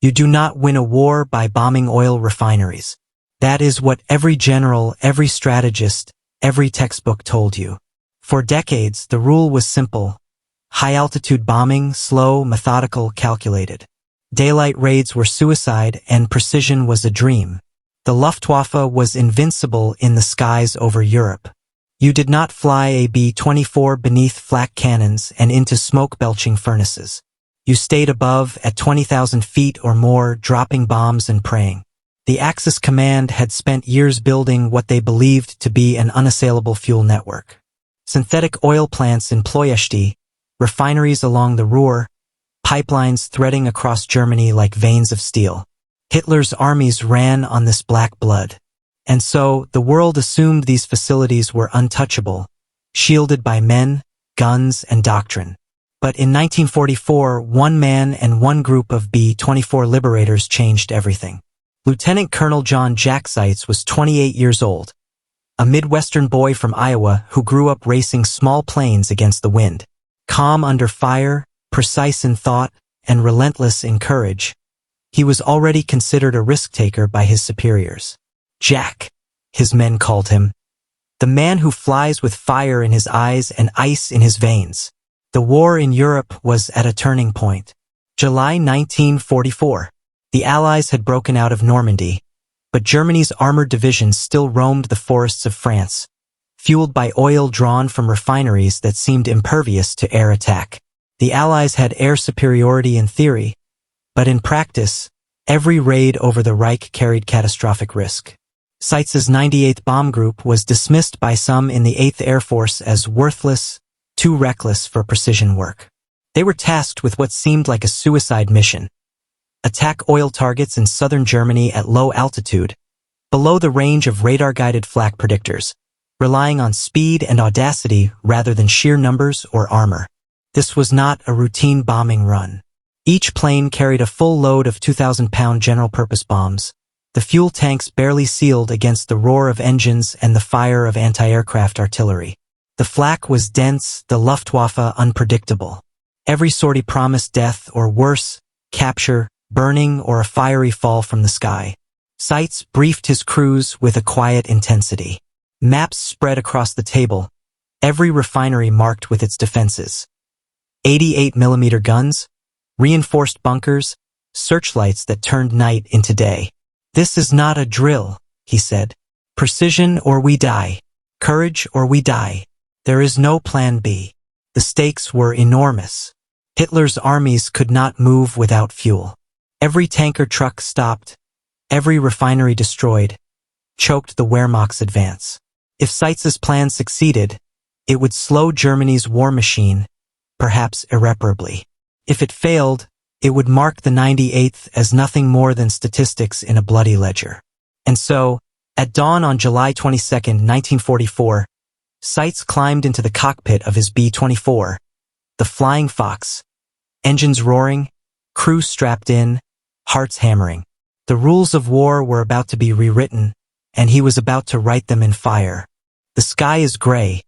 You do not win a war by bombing oil refineries. That is what every general, every strategist, every textbook told you. For decades, the rule was simple. High-altitude bombing, slow, methodical, calculated. Daylight raids were suicide and precision was a dream. The Luftwaffe was invincible in the skies over Europe. You did not fly a B-24 beneath flak cannons and into smoke-belching furnaces. You stayed above at 20,000 feet or more, dropping bombs and praying. The Axis Command had spent years building what they believed to be an unassailable fuel network. Synthetic oil plants in Ploiești, refineries along the Ruhr, pipelines threading across Germany like veins of steel. Hitler's armies ran on this black blood. And so, the world assumed these facilities were untouchable, shielded by men, guns, and doctrine. But in 1944, one man and one group of B-24 Liberators changed everything. Lieutenant Colonel John Jack Seitz was 28 years old, a Midwestern boy from Iowa who grew up racing small planes against the wind. Calm under fire, precise in thought, and relentless in courage, he was already considered a risk-taker by his superiors. Jack, his men called him, the man who flies with fire in his eyes and ice in his veins. The war in Europe was at a turning point. July 1944. The Allies had broken out of Normandy, but Germany's armored divisions still roamed the forests of France, fueled by oil drawn from refineries that seemed impervious to air attack. The Allies had air superiority in theory, but in practice, every raid over the Reich carried catastrophic risk. Seitz's 98th Bomb Group was dismissed by some in the 8th Air Force as worthless, too reckless for precision work. They were tasked with what seemed like a suicide mission. Attack oil targets in southern Germany at low altitude, below the range of radar-guided flak predictors, relying on speed and audacity rather than sheer numbers or armor. This was not a routine bombing run. Each plane carried a full load of 2,000-pound general-purpose bombs, the fuel tanks barely sealed against the roar of engines and the fire of anti-aircraft artillery. The flak was dense, the Luftwaffe unpredictable. Every sortie promised death or worse, capture, burning, or a fiery fall from the sky. Seitz briefed his crews with a quiet intensity. Maps spread across the table, every refinery marked with its defenses. 88mm guns, reinforced bunkers, searchlights that turned night into day. This is not a drill, he said. Precision or we die. Courage or we die. There is no plan B. The stakes were enormous. Hitler's armies could not move without fuel. Every tanker truck stopped, every refinery destroyed, choked the Wehrmacht's advance. If Seitz's plan succeeded, it would slow Germany's war machine, perhaps irreparably. If it failed, it would mark the 98th as nothing more than statistics in a bloody ledger. And so, at dawn on July 22, 1944, Seitz climbed into the cockpit of his B-24, the Flying Fox, engines roaring, crew strapped in, hearts hammering. The rules of war were about to be rewritten, and he was about to write them in fire. The sky is gray,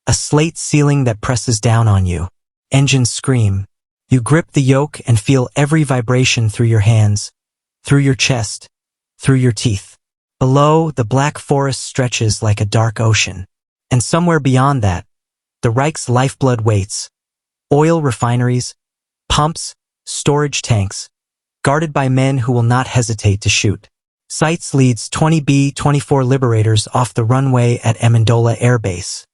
a slate ceiling that presses down on you. Engines scream. You grip the yoke and feel every vibration through your hands, through your chest, through your teeth. Below, the black forest stretches like a dark ocean. And somewhere beyond that, the Reich's lifeblood waits. Oil refineries, pumps, storage tanks, guarded by men who will not hesitate to shoot. Seitz leads 20 B-24 Liberators off the runway at Amendola Air Base,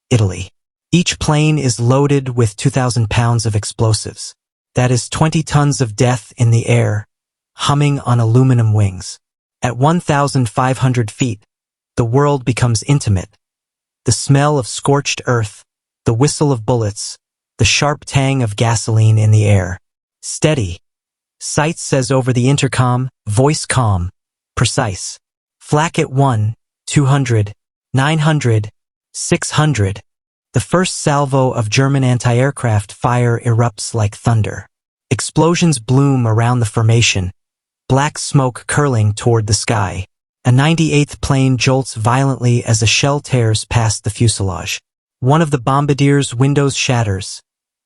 Italy. Each plane is loaded with 2,000 pounds of explosives. That is 20 tons of death in the air, humming on aluminum wings. At 1,500 feet, the world becomes intimate. The smell of scorched earth, the whistle of bullets, the sharp tang of gasoline in the air. Steady. Seitz says over the intercom, voice calm, precise. Flak at 1, 200, 900, 600. The first salvo of German anti-aircraft fire erupts like thunder. Explosions bloom around the formation, black smoke curling toward the sky. A 98th plane jolts violently as a shell tears past the fuselage. One of the bombardier's windows shatters,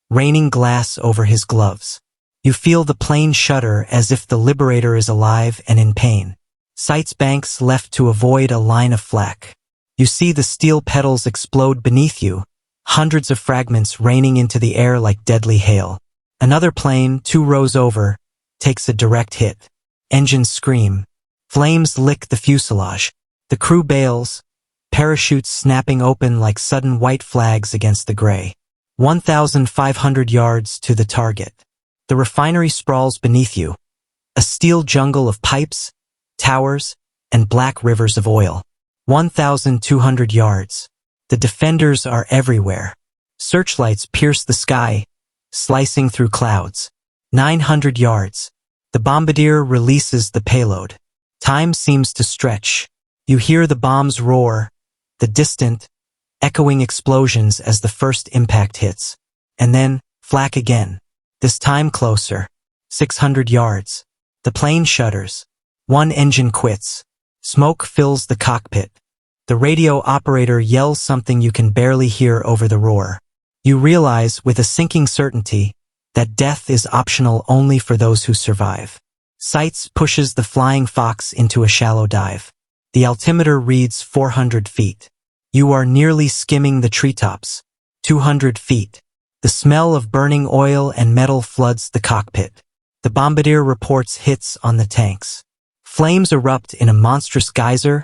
raining glass over his gloves. You feel the plane shudder as if the Liberator is alive and in pain. Seitz banks left to avoid a line of flak. You see the steel petals explode beneath you, hundreds of fragments raining into the air like deadly hail. Another plane, 2 rows over, takes a direct hit. Engines scream. Flames lick the fuselage. The crew bails, parachutes snapping open like sudden white flags against the gray. 1,500 yards to the target. The refinery sprawls beneath you. A steel jungle of pipes, towers, and black rivers of oil. 1,200 yards. The defenders are everywhere. Searchlights pierce the sky, slicing through clouds. 900 yards. The bombardier releases the payload. Time seems to stretch. You hear the bombs roar, the distant, echoing explosions as the first impact hits. And then, flak again. This time closer. 600 yards. The plane shudders. One engine quits. Smoke fills the cockpit. The radio operator yells something you can barely hear over the roar. You realize, with a sinking certainty, that death is optional only for those who survive. Seitz pushes the Flying Fox into a shallow dive. The altimeter reads 400 feet. You are nearly skimming the treetops. 200 feet. The smell of burning oil and metal floods the cockpit. The bombardier reports hits on the tanks. Flames erupt in a monstrous geyser,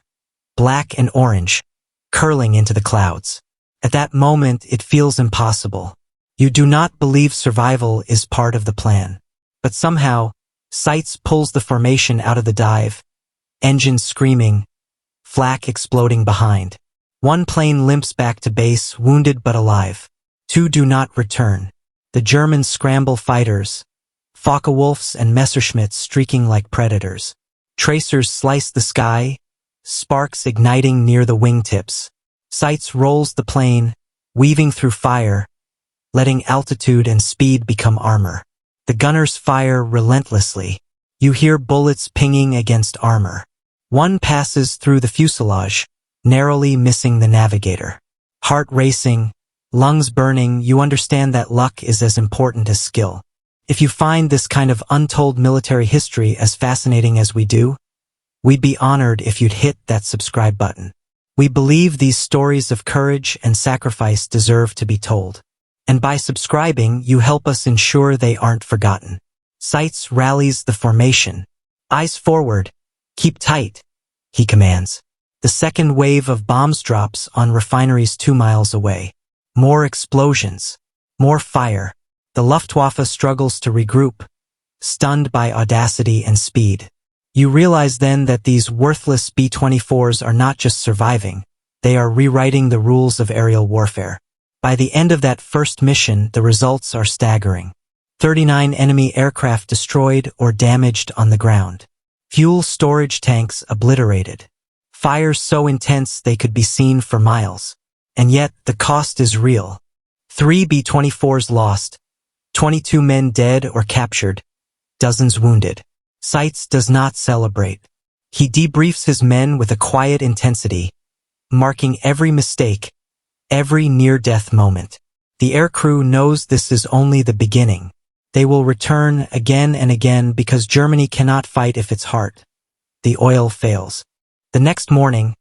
black and orange, curling into the clouds. At that moment, it feels impossible. You do not believe survival is part of the plan. But somehow, Seitz pulls the formation out of the dive, engines screaming, flak exploding behind. One plane limps back to base, wounded but alive. 2 do not return. The Germans scramble fighters, Focke-Wulfs and Messerschmitts streaking like predators. Tracers slice the sky, sparks igniting near the wingtips. Seitz rolls the plane, weaving through fire, letting altitude and speed become armor. The gunners fire relentlessly. You hear bullets pinging against armor. One passes through the fuselage, narrowly missing the navigator. Heart racing, lungs burning, you understand that luck is as important as skill. If you find this kind of untold military history as fascinating as we do, we'd be honored if you'd hit that subscribe button. We believe these stories of courage and sacrifice deserve to be told. And by subscribing, you help us ensure they aren't forgotten. Seitz rallies the formation. Eyes forward. Keep tight, he commands. The second wave of bombs drops on refineries 2 miles away. More explosions. More fire. The Luftwaffe struggles to regroup, stunned by audacity and speed. You realize then that these worthless B-24s are not just surviving, they are rewriting the rules of aerial warfare. By the end of that first mission, the results are staggering. 39 enemy aircraft destroyed or damaged on the ground. Fuel storage tanks obliterated. Fires so intense they could be seen for miles. And yet, the cost is real. 3 B-24s lost, 22 men dead or captured, dozens wounded. Seitz does not celebrate. He debriefs his men with a quiet intensity, marking every mistake, every near-death moment. The aircrew knows this is only the beginning. They will return again and again because Germany cannot fight if its heart, the oil, fails. The next morning,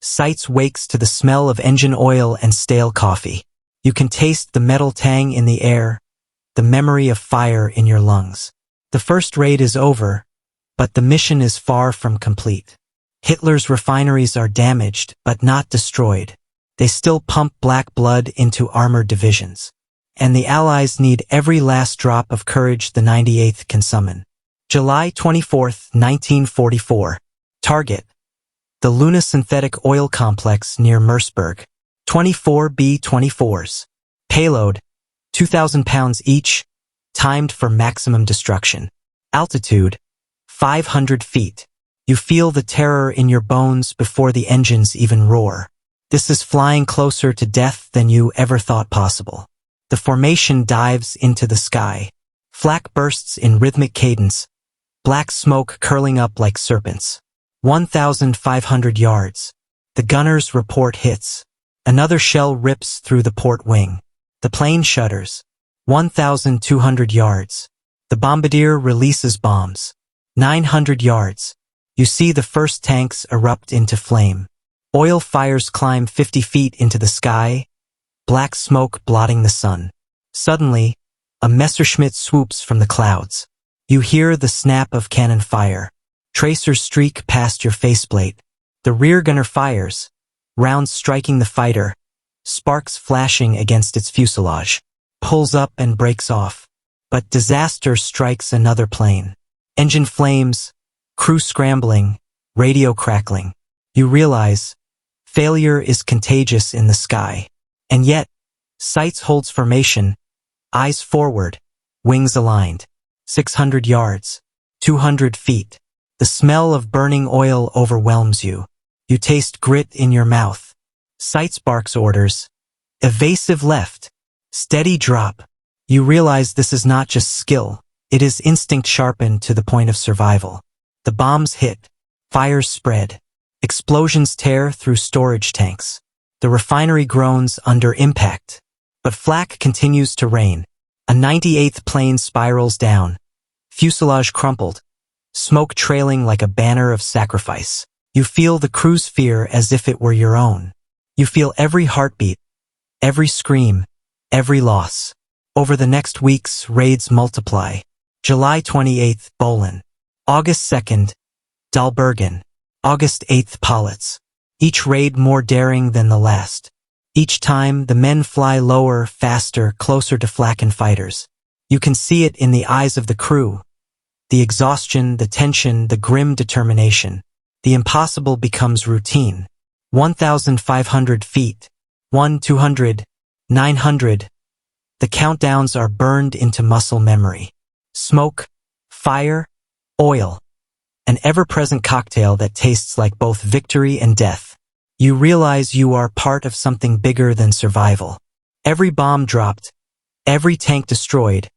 Seitz wakes to the smell of engine oil and stale coffee. You can taste the metal tang in the air, the memory of fire in your lungs. The first raid is over, but the mission is far from complete. Hitler's refineries are damaged, but not destroyed. They still pump black blood into armored divisions. And the Allies need every last drop of courage the 98th can summon. July 24, 1944. Target: the Leuna synthetic oil complex near Merseburg. 24 B-24s. Payload: 2,000 pounds each, timed for maximum destruction. Altitude: 500 feet. You feel the terror in your bones before the engines even roar. This is flying closer to death than you ever thought possible. The formation dives into the sky. Flak bursts in rhythmic cadence, black smoke curling up like serpents. 1,500 yards. The gunners report hits. Another shell rips through the port wing. The plane shudders. 1,200 yards. The bombardier releases bombs. 900 yards. You see the first tanks erupt into flame. Oil fires climb 50 feet into the sky, black smoke blotting the sun. Suddenly, a Messerschmitt swoops from the clouds. You hear the snap of cannon fire. Tracers streak past your faceplate. The rear gunner fires, rounds striking the fighter, sparks flashing against its fuselage. Pulls up and breaks off. But disaster strikes another plane. Engine flames, crew scrambling, radio crackling. You realize failure is contagious in the sky. And yet, Seitz holds formation, eyes forward, wings aligned. 600 yards, 200 feet. The smell of burning oil overwhelms you. You taste grit in your mouth. Seitz barks orders. Evasive left. Steady drop. You realize this is not just skill. It is instinct sharpened to the point of survival. The bombs hit. Fires spread. Explosions tear through storage tanks. The refinery groans under impact. But flak continues to rain. A 98th plane spirals down. Fuselage crumpled. Smoke trailing like a banner of sacrifice. You feel the crew's fear as if it were your own. You feel every heartbeat, every scream, every loss. Over the next weeks, raids multiply. July 28th, Böhlen. August 2nd, Dollbergen. August 8th, Pölitz. Each raid more daring than the last. Each time, the men fly lower, faster, closer to flak and fighters. You can see it in the eyes of the crew. The exhaustion, the tension, the grim determination. The impossible becomes routine. 1,500 feet. 200, 900. The countdowns are burned into muscle memory. Smoke, fire, oil. An ever-present cocktail that tastes like both victory and death. You realize you are part of something bigger than survival. Every bomb dropped, every tank destroyed,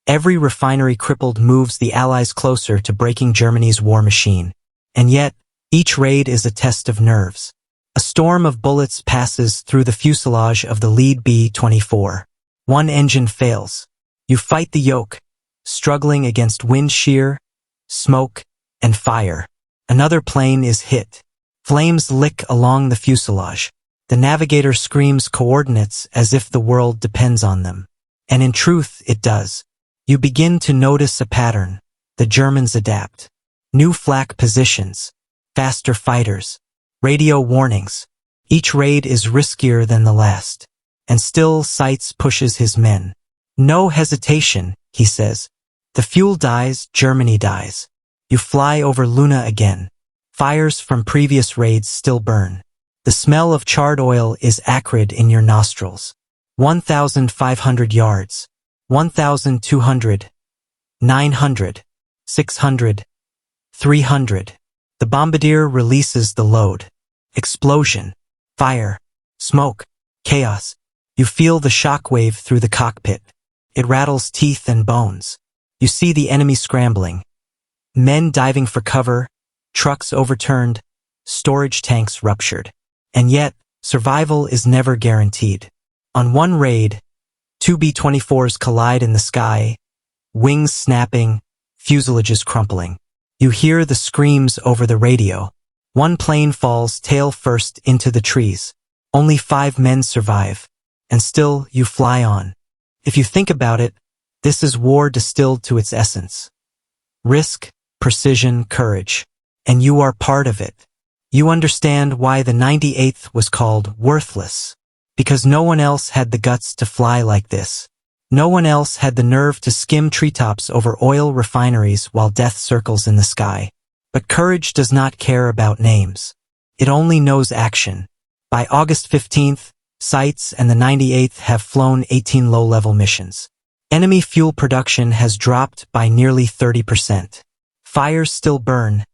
every refinery crippled moves the Allies closer to breaking Germany's war machine. And yet, each raid is a test of nerves. A storm of bullets passes through the fuselage of the lead B-24. One engine fails. You fight the yoke, struggling against wind shear, smoke, and fire. Another plane is hit. Flames lick along the fuselage. The navigator screams coordinates as if the world depends on them. And in truth, it does. You begin to notice a pattern. The Germans adapt. New flak positions. Faster fighters. Radio warnings. Each raid is riskier than the last. And still Seitz pushes his men. No hesitation, he says. The fuel dies, Germany dies. You fly over Leuna again. Fires from previous raids still burn. The smell of charred oil is acrid in your nostrils. 1,500 yards. 1,200. 900. 600. 300. The bombardier releases the load. Explosion. Fire. Smoke. Chaos. You feel the shockwave through the cockpit. It rattles teeth and bones. You see the enemy scrambling. Men diving for cover. Trucks overturned, storage tanks ruptured. And yet, survival is never guaranteed. On one raid, two B-24s collide in the sky, wings snapping, fuselages crumpling. You hear the screams over the radio. One plane falls tail first into the trees. Only 5 men survive. And still, you fly on. If you think about it, this is war distilled to its essence. Risk, precision, courage. And you are part of it. You understand why the 98th was called worthless. Because no one else had the guts to fly like this. No one else had the nerve to skim treetops over oil refineries while death circles in the sky. But courage does not care about names. It only knows action. By August 15th, Seitz and the 98th have flown 18 low-level missions. Enemy fuel production has dropped by nearly 30%. Fires still burn.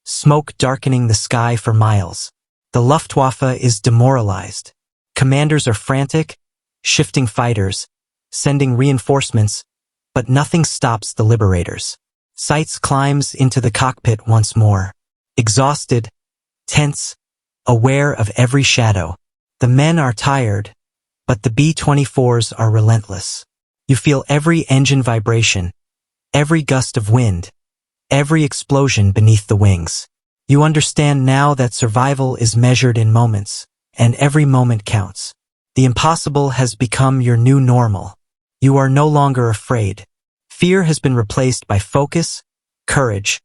Smoke darkening the sky for miles. The Luftwaffe is demoralized. Commanders are frantic, shifting fighters, sending reinforcements, but nothing stops the Liberators. Seitz climbs into the cockpit once more. Exhausted, tense, aware of every shadow. The men are tired, but the B-24s are relentless. You feel every engine vibration, every gust of wind, every explosion beneath the wings. You understand now that survival is measured in moments, and every moment counts. The impossible has become your new normal. You are no longer afraid. Fear has been replaced by focus, courage,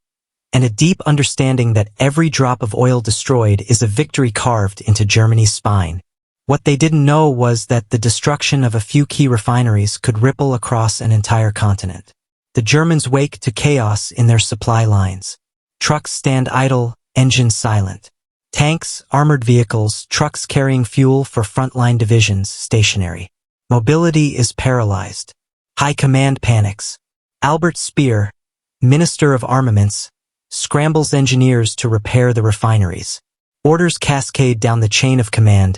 and a deep understanding that every drop of oil destroyed is a victory carved into Germany's spine. What they didn't know was that the destruction of a few key refineries could ripple across an entire continent. The Germans wake to chaos in their supply lines. Trucks stand idle, engines silent. Tanks, armored vehicles, trucks carrying fuel for frontline divisions stationary. Mobility is paralyzed. High command panics. Albert Speer, Minister of Armaments, scrambles engineers to repair the refineries. Orders cascade down the chain of command.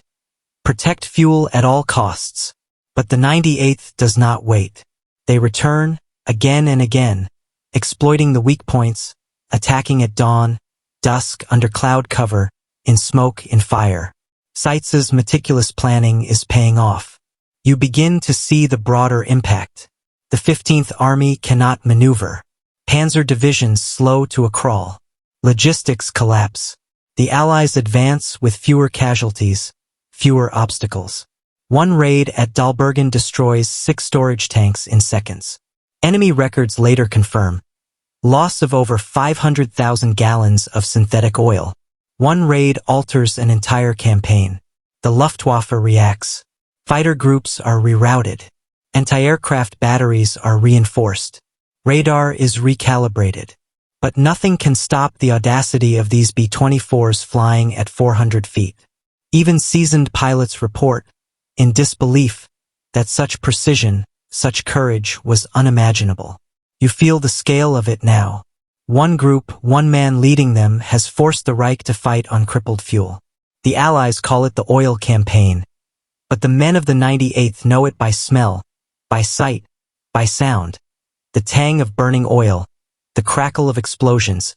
Protect fuel at all costs. But the 98th does not wait. They return, again and again, exploiting the weak points, attacking at dawn, dusk, under cloud cover, in smoke, in fire. Seitz's meticulous planning is paying off. You begin to see the broader impact. The 15th Army cannot maneuver. Panzer divisions slow to a crawl. Logistics collapse. The Allies advance with fewer casualties, fewer obstacles. One raid at Dollbergen destroys 6 storage tanks in seconds. Enemy records later confirm loss of over 500,000 gallons of synthetic oil. One raid alters an entire campaign. The Luftwaffe reacts. Fighter groups are rerouted. Anti-aircraft batteries are reinforced. Radar is recalibrated. But nothing can stop the audacity of these B-24s flying at 400 feet. Even seasoned pilots report, in disbelief, that such precision, such courage was unimaginable. You feel the scale of it now. One group, one man leading them, has forced the Reich to fight on crippled fuel. The Allies call it the oil campaign. But the men of the 98th know it by smell, by sight, by sound. The tang of burning oil, the crackle of explosions,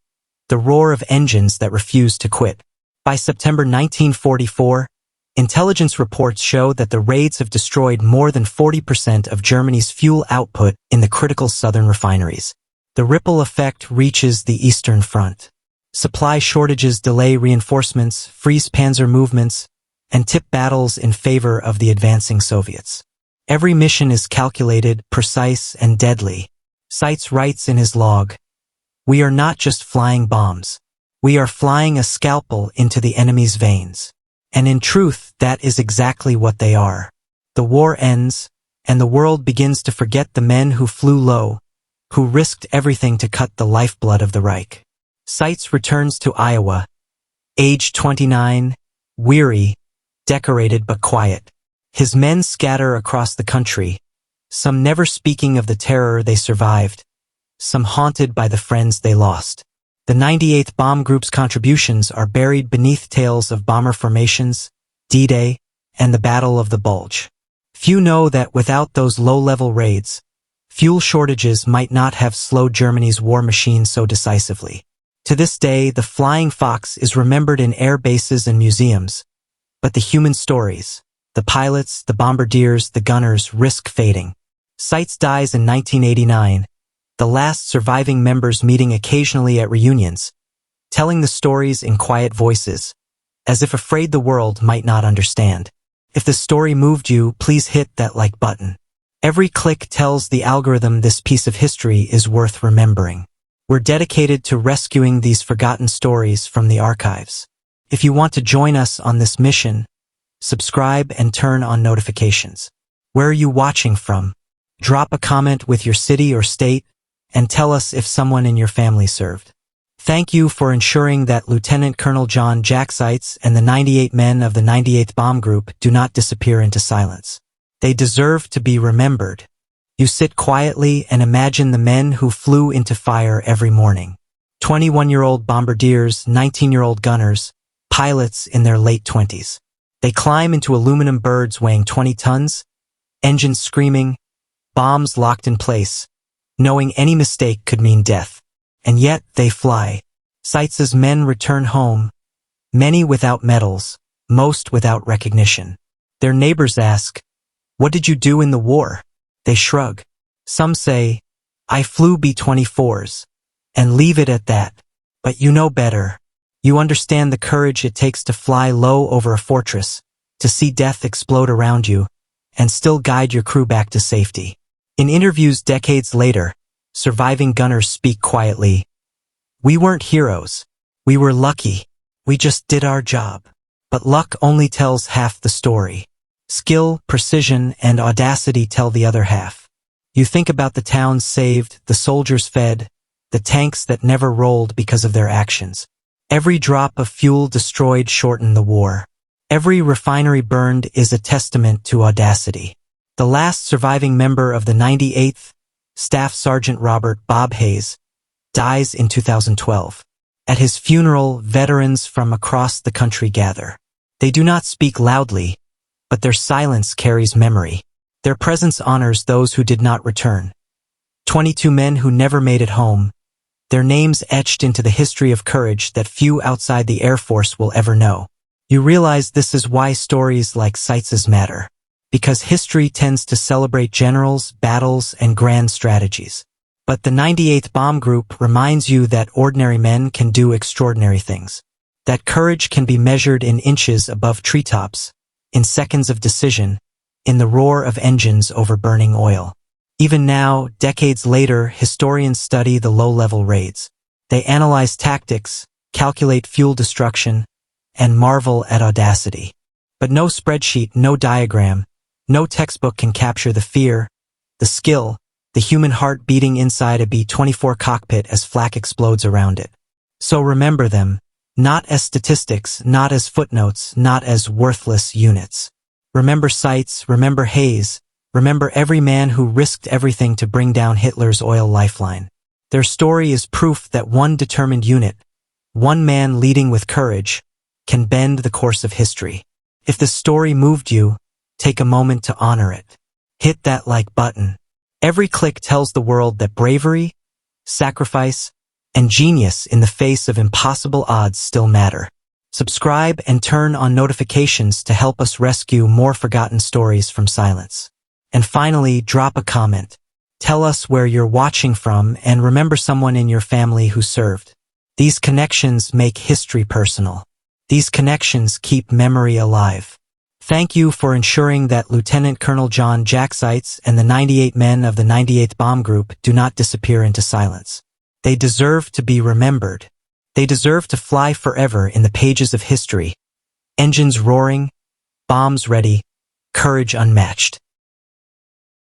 the roar of engines that refuse to quit. By September 1944, intelligence reports show that the raids have destroyed more than 40% of Germany's fuel output in the critical southern refineries. The ripple effect reaches the Eastern Front. Supply shortages delay reinforcements, freeze panzer movements, and tip battles in favor of the advancing Soviets. Every mission is calculated, precise, and deadly. Seitz writes in his log, "We are not just flying bombs. We are flying a scalpel into the enemy's veins." And in truth, that is exactly what they are. The war ends, and the world begins to forget the men who flew low, who risked everything to cut the lifeblood of the Reich. Seitz returns to Iowa, age 29, weary, decorated but quiet. His men scatter across the country, some never speaking of the terror they survived, some haunted by the friends they lost. The 98th Bomb Group's contributions are buried beneath tales of bomber formations, D-Day, and the Battle of the Bulge. Few know that without those low-level raids, fuel shortages might not have slowed Germany's war machine so decisively. To this day, the Flying Fox is remembered in air bases and museums, but the human stories, the pilots, the bombardiers, the gunners, risk fading. Seitz dies in 1989, the last surviving members meeting occasionally at reunions, telling the stories in quiet voices, as if afraid the world might not understand. If the story moved you, please hit that like button. Every click tells the algorithm this piece of history is worth remembering. We're dedicated to rescuing these forgotten stories from the archives. If you want to join us on this mission, subscribe and turn on notifications. Where are you watching from? Drop a comment with your city or state, and tell us if someone in your family served. Thank you for ensuring that Lieutenant Colonel John Jack Seitz and the 98 men of the 98th Bomb Group do not disappear into silence. They deserve to be remembered. You sit quietly and imagine the men who flew into fire every morning. 21-year-old bombardiers, 19-year-old gunners, pilots in their late 20s. They climb into aluminum birds weighing 20 tons, engines screaming, bombs locked in place, knowing any mistake could mean death. And yet they fly. Seitz's men return home, many without medals, most without recognition. Their neighbors ask, "What did you do in the war?" They shrug. Some say, I flew B-24s. And leave it at that. But you know better. You understand the courage it takes to fly low over a fortress, to see death explode around you, and still guide your crew back to safety. In interviews decades later, surviving gunners speak quietly. We weren't heroes. We were lucky. We just did our job. But luck only tells half the story. Skill, precision, and audacity tell the other half. You think about the towns saved, the soldiers fed, the tanks that never rolled because of their actions. Every drop of fuel destroyed shortened the war. Every refinery burned is a testament to audacity. The last surviving member of the 98th, Staff Sergeant Robert Bob Hayes, dies in 2012. At his funeral, veterans from across the country gather. They do not speak loudly, but their silence carries memory. Their presence honors those who did not return. 22 men who never made it home, their names etched into the history of courage that few outside the Air Force will ever know. You realize this is why stories like Seitz's matter. Because history tends to celebrate generals, battles, and grand strategies. But the 98th Bomb Group reminds you that ordinary men can do extraordinary things. That courage can be measured in inches above treetops, in seconds of decision, in the roar of engines over burning oil. Even now, decades later, historians study the low-level raids. They analyze tactics, calculate fuel destruction, and marvel at audacity. But no spreadsheet, no diagram, no textbook can capture the fear, the skill, the human heart beating inside a B-24 cockpit as flak explodes around it. So remember them, not as statistics, not as footnotes, not as worthless units. Remember Seitz, remember Hayes, remember every man who risked everything to bring down Hitler's oil lifeline. Their story is proof that one determined unit, one man leading with courage, can bend the course of history. If the story moved you, take a moment to honor it. Hit that like button. Every click tells the world that bravery, sacrifice, and genius in the face of impossible odds still matter. Subscribe and turn on notifications to help us rescue more forgotten stories from silence. And finally, drop a comment. Tell us where you're watching from and remember someone in your family who served. These connections make history personal. These connections keep memory alive. Thank you for ensuring that Lieutenant Colonel John Jack Seitz and the 98 men of the 98th Bomb Group do not disappear into silence. They deserve to be remembered. They deserve to fly forever in the pages of history. Engines roaring, bombs ready, courage unmatched.